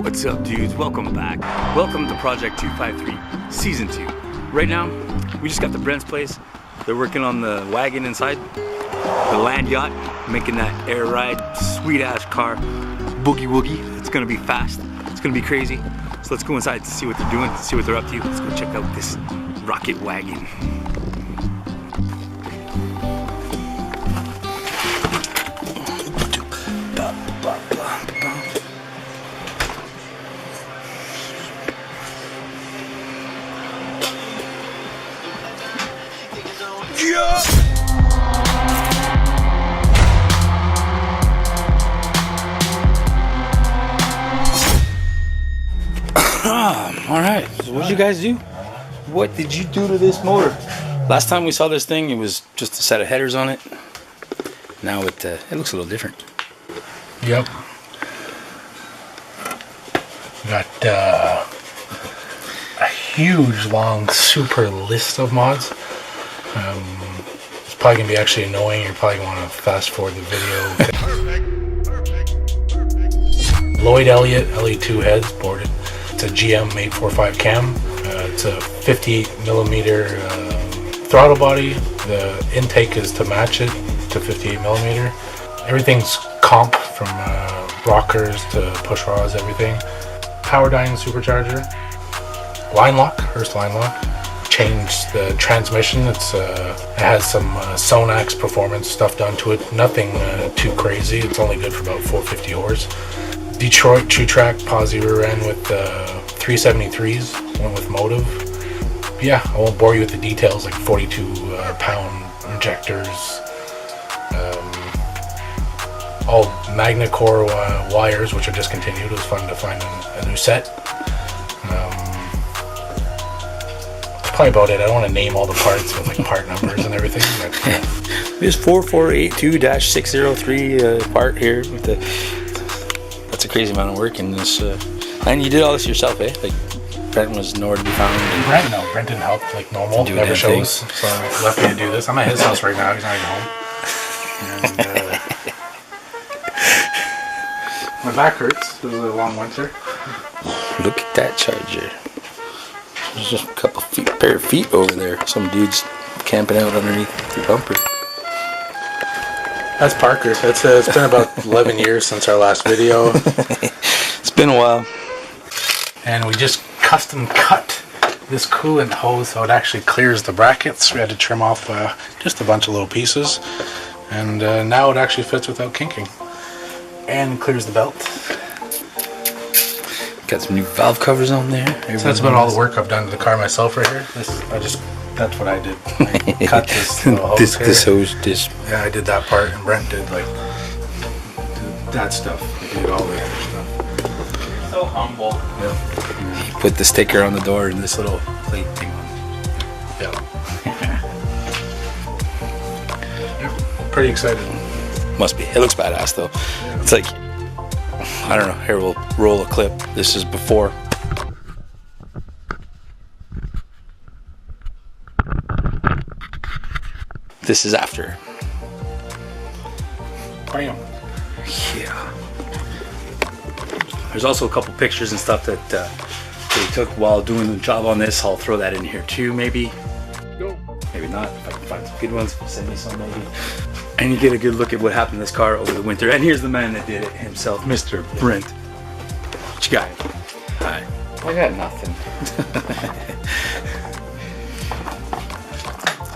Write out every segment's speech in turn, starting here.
What's up, dudes? Welcome back. Welcome to Project 253 Season 2. Right now, we just got to Brent's place. They're working on the wagon inside, the land yacht, making that air ride, sweet ass car, boogie woogie. It's gonna be fast. It's gonna be crazy. So let's go inside to see what they're doing, see what they're up to. Let's go check out this rocket wagon. Alright, so what did you guys do? What did you do to this motor? Last time we saw this thing, it was just a set of headers on it. Now it looks a little different. Yep. Got a huge, long, super list of mods. It's probably going to be actually annoying. You're probably going to want to fast forward the video. Lloyd Elliot LE2 heads boarded. It's a GM 845 cam. It's a 58mm throttle body. The intake is to match it to 58mm. Everything's comp from rockers to push rods, everything. Powerdyne supercharger. Line lock, Hurst line lock. Changed the transmission. It has some Sonax performance stuff done to it. Nothing too crazy. It's only good for about 450 horse. Detroit true track posi rear end with 373s. Went with motive. Yeah, I won't bore you with the details, like 42 pound injectors. All Magnecor wires, which are discontinued. It was fun to find a new set. That's probably about it. I don't want to name all the parts with like part numbers and everything. But, There's 4482-603 part here with the. That's a crazy amount of work in this. And you did all this yourself, eh? Like Brent was nowhere to be found. Brent didn't help like normal. Never shows. So I left me to do this. I'm at his house right now. He's not even home. And, my back hurts. It was a long winter. Look at that charger. There's just a couple pair of feet over there. Some dude's camping out underneath the bumper. That's Parker. It's been about 11 years since our last video. It's been a while. And we just custom cut this coolant hose so it actually clears the brackets. We had to trim off just a bunch of little pieces. And now it actually fits without kinking. And clears the belt. Got some new valve covers on there. So that's about all the work I've done to the car myself right here. That's what I did. I cut this hose this hose. Yeah, I did that part, and Brent did like that stuff. He did all the other stuff. So humble. Yeah. He put the sticker on the door and this little plate thing on. Yeah. Yep. Pretty excited. Must be. It looks badass though. Yeah. It's like, I don't know. Here, we'll roll a clip. This is before. This is after. Bam. Yeah. There's also a couple pictures and stuff that they took while doing the job on this. I'll throw that in here too, maybe. Go. Maybe not. If I can find some good ones, send me some maybe. And you get a good look at what happened to this car over the winter. And here's the man that did it himself, Mr. Brent. What you got? Hi. I got nothing.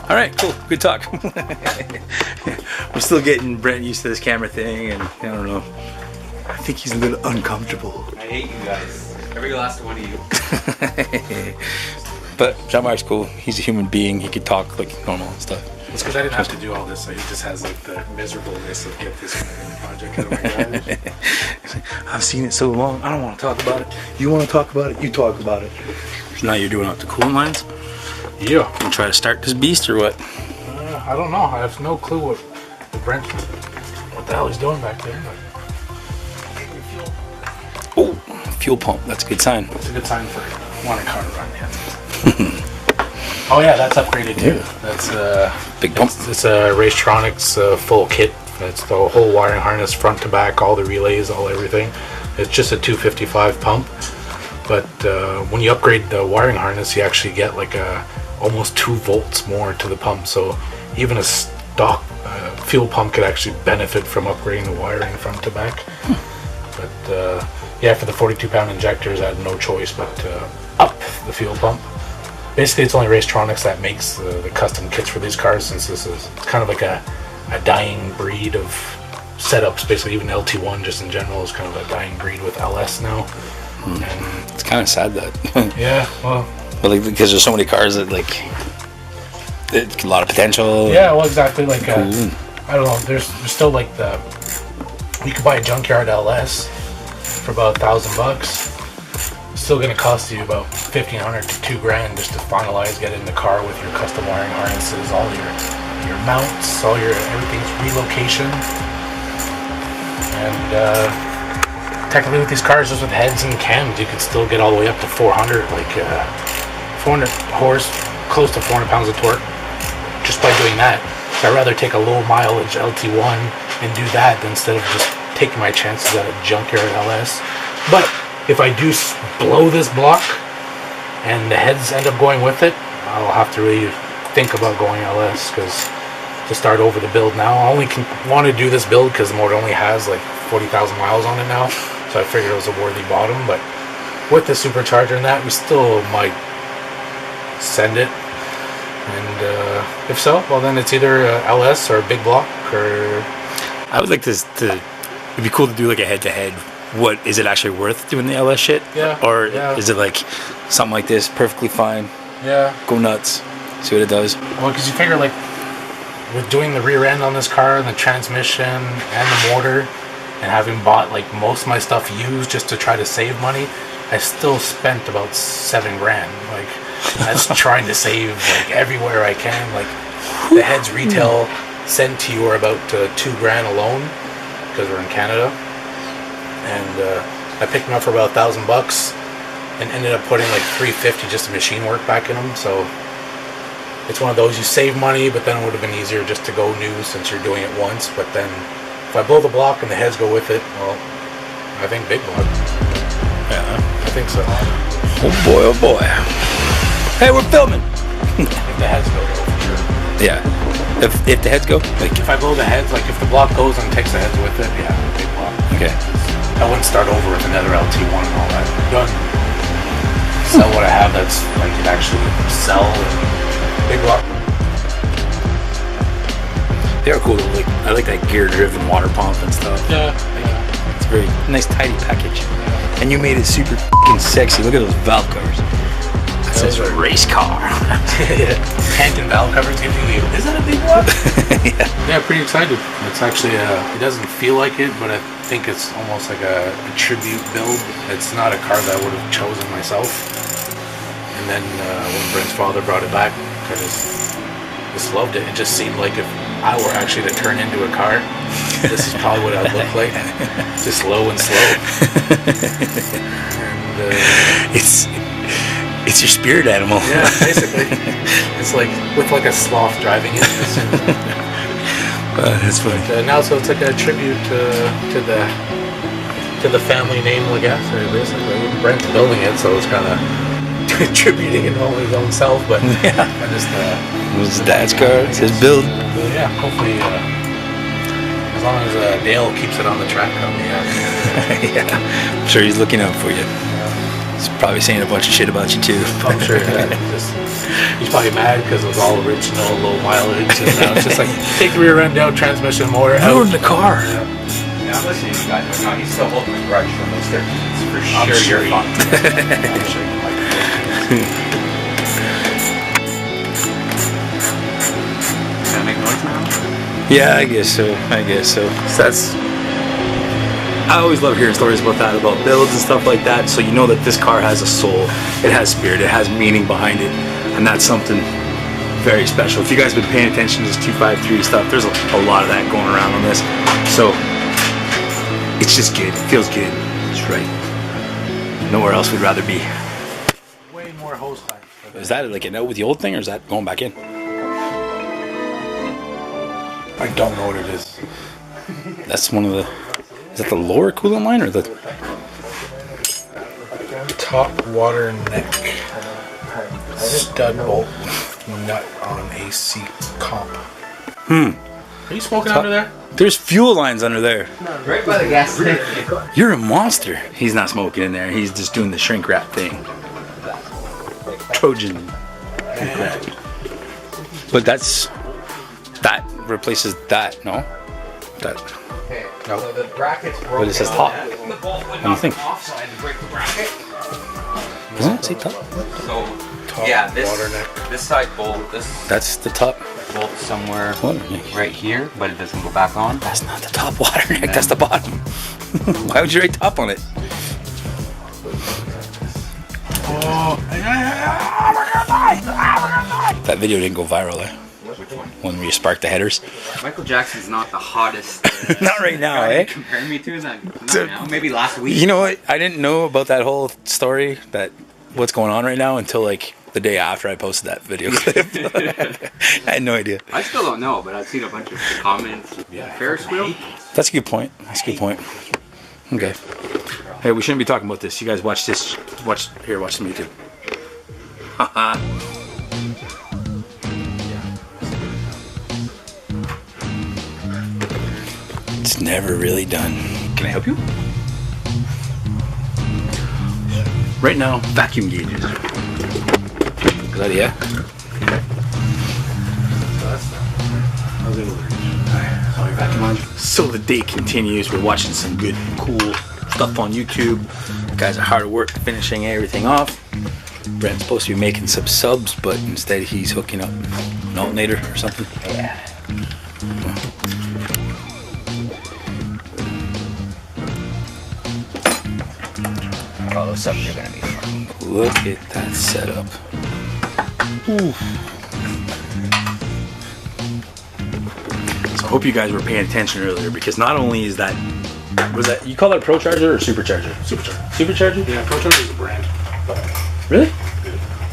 All right, cool. Good talk. I'm still getting Brent used to this camera thing, and I don't know. I think he's a little uncomfortable. I hate you guys. Every last one of you. But Jean-Marc's cool. He's a human being. He could talk like normal and stuff. It's because I didn't have to do all this, so he just has like the miserableness of get this project out of my garage. I've seen it so long. I don't want to talk about it. You want to talk about it? You talk about it. So now you're doing out the coolant lines? Yeah. You try to start this beast or what? I don't know. I have no clue what the hell he's doing back there. Oh, fuel pump. That's a good sign. That's a good sign for wanting car to run. Yeah. Oh yeah, that's upgraded too. Yeah. That's big pump. It's a Racetronix full kit. That's the whole wiring harness, front to back, all the relays, all everything. It's just a 255 pump, but when you upgrade the wiring harness, you actually get like almost 2 volts more to the pump. So even a stock fuel pump could actually benefit from upgrading the wiring front to back. But yeah, for the 42-pound injectors, I had no choice but to up the fuel pump. Basically, it's only Racetronix that makes the custom kits for these cars, since it's kind of like a dying breed of setups. Basically, even LT1 just in general is kind of a dying breed with LS now. And It's kind of sad that. yeah, well, but like, because there's so many cars that like, it's a lot of potential. yeah, well, exactly. Like, Cool. I don't know. There's still like you could buy a junkyard LS for about $1,000. Still going to cost you about $1,500 to $2,000 just to finalize, get in the car with your custom wiring harnesses, all your mounts, all your everything's relocation. And technically with these cars, just with heads and cams, you could still get all the way up to 400, like 400 horse, close to 400 pounds of torque, just by doing that. So I'd rather take a low mileage LT1 and do that instead of just taking my chances at a junkyard LS. But if I do blow this block and the heads end up going with it, I'll have to really think about going LS, because to start over the build now, I only want to do this build because the motor only has like 40,000 miles on it now, so I figured it was a worthy bottom. But with the supercharger and that, we still might send it, and if so, well then it's either LS or a big block, or I would like this to. It'd be cool to do like a head-to-head. What is it actually worth doing the LS shit? Yeah. Or yeah. is it like something like this, perfectly fine? Yeah. Go nuts. See what it does. Well, because you figure like with doing the rear end on this car and the transmission and the motor, and having bought like most of my stuff used just to try to save money, I still spent about $7,000. Like that's trying to save like everywhere I can. Like the heads retail sent to you are about $2,000 alone, because we're in Canada. And I picked them up for about $1,000 and ended up putting like $350 just to machine work back in them. So it's one of those, you save money, but then it would have been easier just to go new since you're doing it once. But then if I blow the block and the heads go with it, well, I think big block. Yeah. I think so. Oh boy, oh boy. Hey, we're filming. If the heads go, for sure. Yeah. If the heads go, like. If I blow the heads, like if the block goes and takes the heads with it, yeah, big block. Okay. I wouldn't start over with another LT1 and all that. Done. Sell what I have that's I could actually sell. Big block. They are cool. Like I like that gear-driven water pump and stuff. Yeah. It's a very nice, tidy package. And you made it super fucking sexy. Look at those valve covers. That says race car. Tank and valve covers giving you. Is that a big block? Yeah. Yeah, pretty excited. It's actually it doesn't feel like it, but I think it's almost like a tribute build. It's not a car that I would have chosen myself. And then when Brent's father brought it back, I just loved it. It just seemed like if I were actually to turn into a car, this is probably what I'd look like. Just low and slow. And it's your spirit animal. yeah, basically. It's like with like a sloth driving it. That's funny. But, now so it's like a tribute to the family name Lagace, basically. Brent's building it, so it's kind of tributing it all his own self. But Yeah. I just It was his dad's car. It's his build. yeah, hopefully as long as Dale keeps it on the track, I'll be happy. Yeah. I'm sure he's looking out for you. He's probably saying a bunch of shit about you too. I'm sure he's probably mad because it was all original, low mileage, and now it's just like take the rear end out, transmission, motor out. Ruined the car. Yeah, I'm listening to you guys, but no, he's still holding the grudge from those 13s. For I'm sure, sure you're he- fun. I'm sure you like it. Can I make noise now? Yeah, I guess so. So that's. I always love hearing stories about that, about builds and stuff like that. So you know that this car has a soul, it has spirit, it has meaning behind it, and that's something very special. If you guys have been paying attention to this 253 stuff, there's a lot of that going around on this. So it's just good. It feels good. It's right. Nowhere else we'd rather be. Way more hose time. Is that like an out with the old thing, or is that going back in? I don't know what it is. That's one of the. Is that the lower coolant line or the? top water neck stud bolt nut on AC comp. Are you smoking under there? There's fuel lines under there. Right by the gas tank. You're a monster. He's not smoking in there. He's just doing the shrink wrap thing. Trojan. Shrink wrap. But that replaces that, no? That. Okay, so the bracket's broken. But it says top. What do you think? Offside to break the bracket. Doesn't it say top? So, Top yeah, water neck. this side bolt, this That's the top bolt somewhere water neck. right here, but it doesn't go back on. That's not the top water neck, that's the bottom. Why would you write top on it? That video didn't go viral, eh? Which one? When we sparked the headers. Michael Jackson's not the hottest. Not right now, guy eh? you compare me to not now. Maybe last week. You know what? I didn't know about that whole story, that what's going on right now, until like the day after I posted that video clip. I had no idea. I still don't know, but I've seen a bunch of comments. Ferris wheel. That's a good point. That's a good point. Okay. Hey, we shouldn't be talking about this. You guys watch this. Watch some YouTube. Haha. It's never really done. Can I help you? Right now, vacuum gauges. Good idea. So the day continues. We're watching some good, cool stuff on YouTube. The guys are hard at work finishing everything off. Brent's supposed to be making some subs, but instead he's hooking up an alternator or something. Yeah. Oh, those subs are gonna be fun. Look at that setup. Ooh. So I hope you guys were paying attention earlier, because not only is that, was that, you call that a Pro Charger or Supercharger? Supercharger. Supercharger? Yeah, Pro Charger is a brand. Really?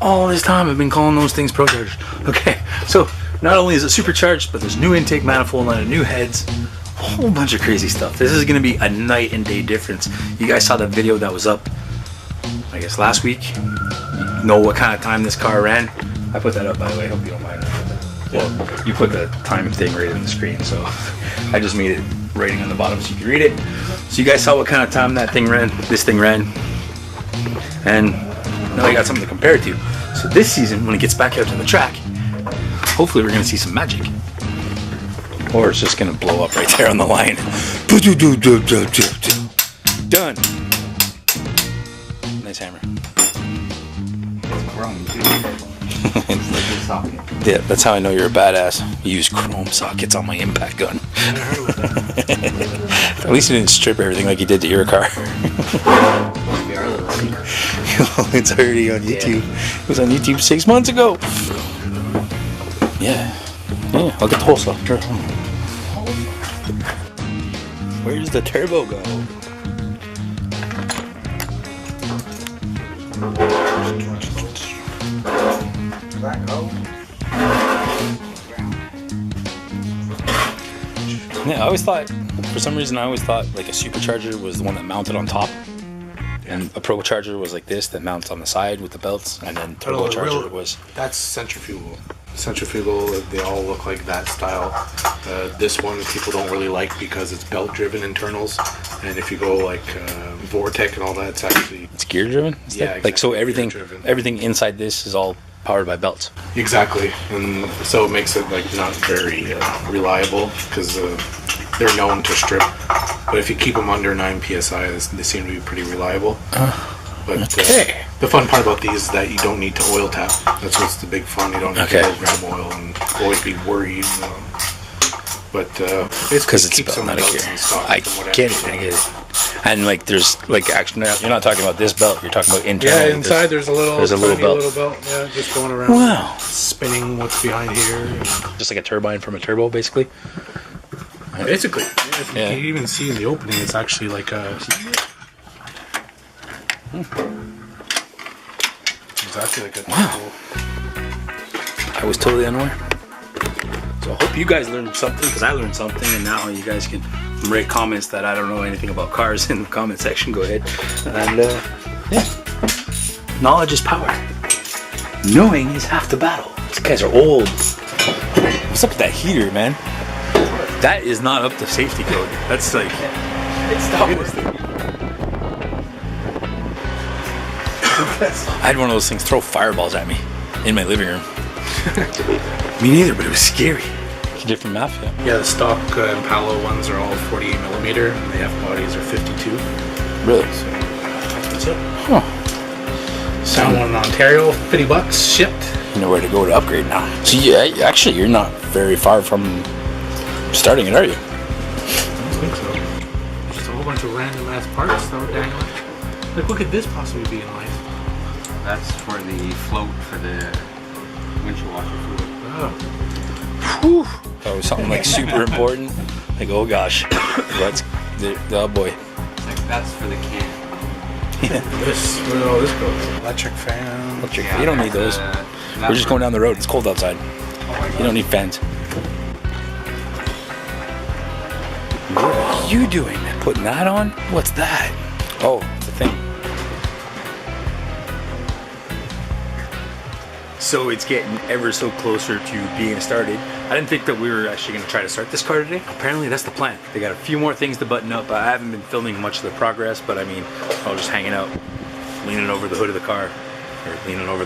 All this time I've been calling those things Pro Chargers. Okay, so not only is it supercharged, but there's new intake manifold on it, new heads, a whole bunch of crazy stuff. This is gonna be a night and day difference. You guys saw the video that was up, I guess last week. You know what kind of time this car ran. I put that up, by the way. I hope you don't mind. Well, you put the time thing right on the screen, so I just made it writing on the bottom so you can read it. So you guys saw what kind of time that thing ran, this thing ran, and now you got something to compare it to. So this season, when it gets back out to the track, hopefully we're gonna see some magic. Or it's just gonna blow up right there on the line. Done. Nice hammer. Chrome too. It's like a socket. Yeah, that's how I know you're a badass. You use chrome sockets on my impact gun. At least you didn't strip everything like you did to your car. It's already on YouTube. It was on YouTube 6 months ago. Yeah. Yeah, I'll get the whole stuff. Where's the turbo go? Yeah, I always thought, for some reason, like a supercharger was the one that mounted on top. And a Pro Charger was like this, that mounts on the side with the belts, and then turbocharger was... That's centrifugal. Centrifugal, they all look like that style. This one people don't really like because it's belt-driven internals, and if you go like Vortec and all that, it's actually... It's gear-driven? Yeah, exactly. Like, so everything inside this is all powered by belts? Exactly, and so it makes it like not very reliable, because they're known to strip. But if you keep them under 9 psi, they seem to be pretty reliable. But the fun part about these is that you don't need to oil tap. That's what's the big fun. You don't need to go grab oil and always be worried. But it's because it's belt, not a gear. I get it. And like, there's like, actually, you're not talking about this belt. You're talking about internal. Yeah, inside there's a little belt. Yeah, just going around. Wow. Spinning what's behind here. Just like a turbine from a turbo, basically. Basically, yeah. You can even see in the opening, it's actually like a... Exactly like a... Wow. I was totally unaware. So I hope you guys learned something, because I learned something, and now you guys can rate comments that I don't know anything about cars in the comment section. Go ahead. And yeah. knowledge is power. Knowing is half the battle. These guys are old. What's up with that heater, man? That is not up to safety code. That's like... I had one of those things throw fireballs at me in my living room. Me neither, but it was scary. It's a different math, yeah. Yeah, the stock Impala ones are all 48 millimeter, and the F bodies are 52. Really? So that's it. Huh. Found one in Ontario, $50 shipped. You know where to go to upgrade now. So yeah, actually, you're not very far from starting it, are you? I don't think so. Just a whole bunch of random ass parts that were dangling. Like, what could this possibly be in life? That's for the float for the windshield washer fluid. Oh. Whew. That was something like super important. Like, oh gosh, that's oh boy. Like, that's for the can. This, where did all this go? Electric fan. Electric. You don't need those. We're just going down the road. It's cold outside. You don't need fans. What are you doing? Putting that on? What's that? Oh, it's a thing. So it's getting ever so closer to being started. I didn't think that we were actually going to try to start this car today. Apparently that's the plan. They got a few more things to button up. I haven't been filming much of the progress, but I mean, I was just hanging out, leaning over the hood of the car, or leaning over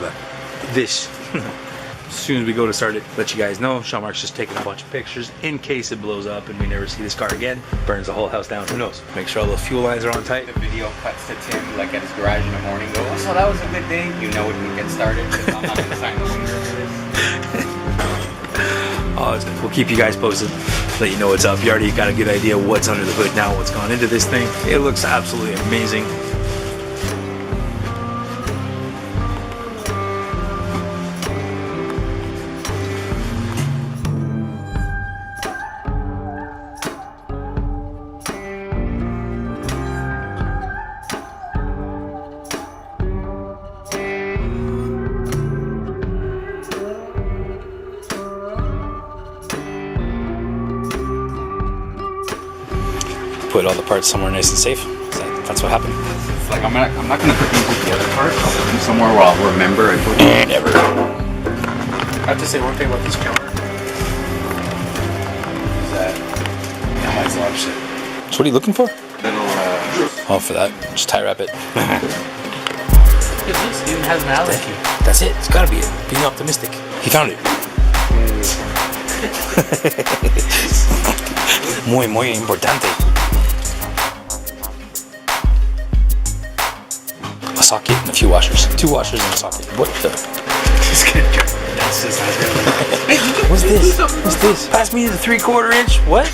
this. As soon as we go to start it, let you guys know. Sean Mark's just taking a bunch of pictures in case it blows up and we never see this car again. Burns the whole house down. Who knows? Make sure all the fuel lines are on tight. The video cuts to Tim, like at his garage in the morning, go, so that was a good day. You know when we get started, because I'm not going to sign the waiver for this. Oh, we'll keep you guys posted, let you know what's up. You already got a good idea what's under the hood now, what's gone into this thing. It looks absolutely amazing. Put all the parts somewhere nice and safe. That's what happened. It's like, I'm not going to put these with the other parts. I'll put them somewhere where I'll remember I put them. Never. I have to say one thing about this camera. Is that it hides a lot of shit. So what are you looking for? Little, Oh, for that. Just tie wrap it. Look at this, it even has an Allen key. That's it. It's gotta be it. Being optimistic. He found it. Muy importante. A socket and a few washers. 2 washers and a socket. What the? What's this? What's this? Pass me the 3/4 inch. What?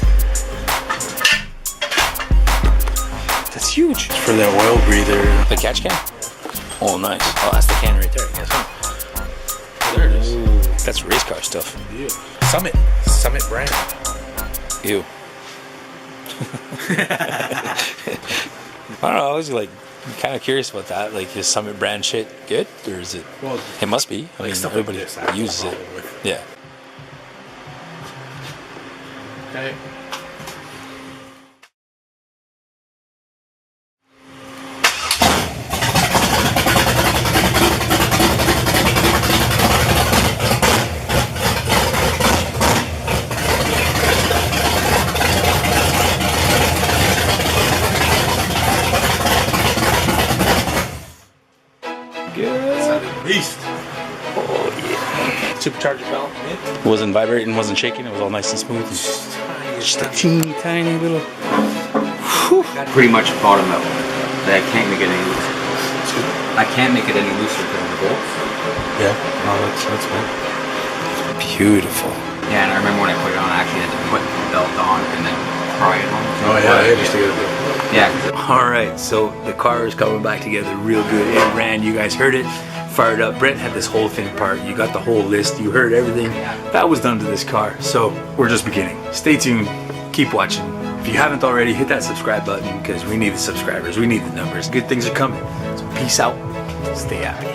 That's huge. It's for the oil breather. The catch can? Oh, nice. Oh, that's the can right there, I guess, huh? There it is. Ooh, that's race car stuff. Ew. Summit brand. Ew. I don't know, I was like kind of curious about that. Like, is Summit brand shit good? Or is it? Well, it must be. I mean, stuff everybody like this, uses it. Yeah. Okay. Beast. Oh, yeah. Supercharged belt. Wasn't vibrating, wasn't shaking. It was all nice and smooth. Just a teeny tiny little. pretty much bottom out. I can't make it any looser. I can't make it any looser than the bolts. Yeah. Oh, that's good. Beautiful. Yeah, and I remember when I put it on, I actually had to put the belt on and then pry it on. Oh yeah, just to get it. Yeah. Alright, so the car is coming back together real good. It ran, you guys heard it. Fired up. Brent had this whole thing apart. You got the whole list. You heard everything that was done to this car. So we're just beginning. Stay tuned. Keep watching. If you haven't already, hit that subscribe button because we need the subscribers. We need the numbers. Good things are coming. So peace out. Stay happy.